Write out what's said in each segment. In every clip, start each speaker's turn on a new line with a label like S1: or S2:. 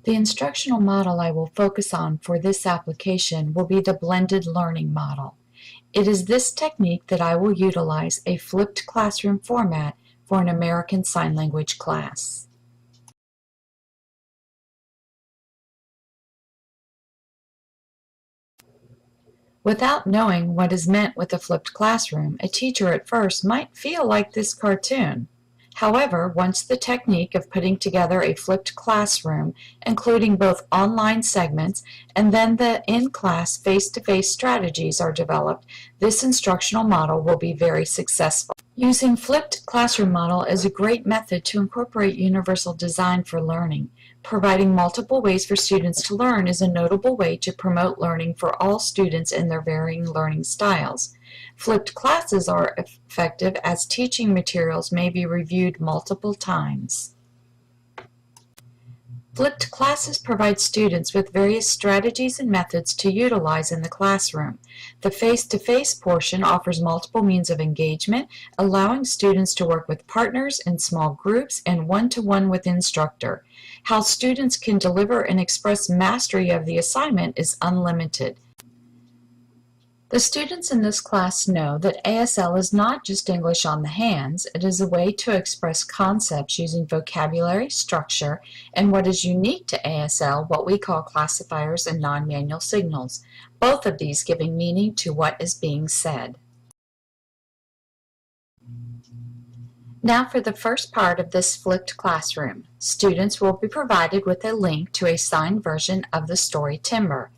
S1: The instructional model I will focus on for this application will be the blended learning model. It is this technique that I will utilize a flipped classroom format for an American Sign Language class. Without knowing what is meant with a flipped classroom, a teacher at first might feel like this cartoon. However, once the technique of putting together a flipped classroom, including both online segments and then the in-class face-to-face strategies are developed, this instructional model will be very successful. Using flipped classroom model is a great method to incorporate universal design for learning. Providing multiple ways for students to learn is a notable way to promote learning for all students in their varying learning styles. Flipped classes are effective as teaching materials may be reviewed multiple times. Flipped classes provide students with various strategies and methods to utilize in the classroom. The face-to-face portion offers multiple means of engagement, allowing students to work with partners in small groups and one-to-one with instructor. How students can deliver and express mastery of the assignment is unlimited. The students in this class know that ASL is not just English on the hands, it is a way to express concepts using vocabulary, structure, and what is unique to ASL, what we call classifiers and non-manual signals, both of these giving meaning to what is being said. Now for the first part of this flipped classroom. Students will be provided with a link to a signed version of the story Timber.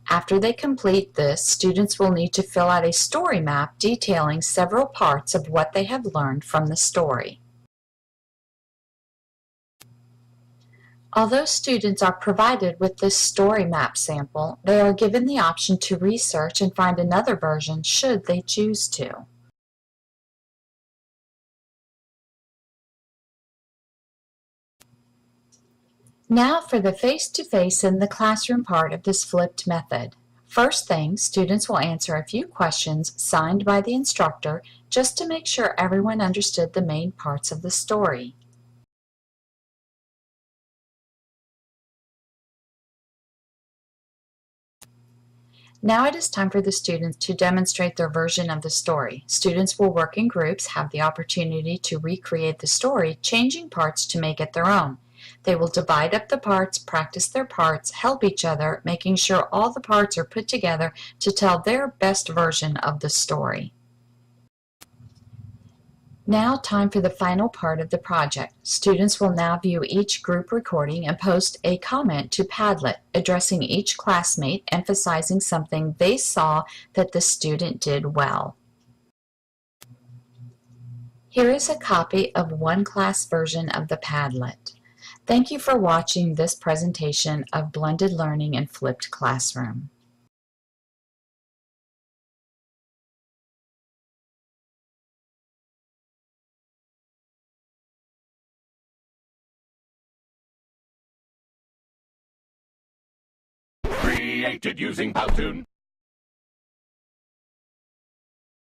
S1: After they complete this, students will need to fill out a story map detailing several parts of what they have learned from the story. Although students are provided with this story map sample, they are given the option to research and find another version should they choose to. Now for the face-to-face in the classroom part of this flipped method. First thing, students will answer a few questions signed by the instructor just to make sure everyone understood the main parts of the story. Now it is time for the students to demonstrate their version of the story. Students will work in groups, have the opportunity to recreate the story, changing parts to make it their own. They will divide up the parts, practice their parts, help each other, making sure all the parts are put together to tell their best version of the story. Now time for the final part of the project. Students will now view each group recording and post a comment to Padlet, addressing each classmate, emphasizing something they saw that the student did well. Here is a copy of one class version of the Padlet. Thank you for watching this presentation of blended learning and flipped classroom.
S2: Created using Powtoon.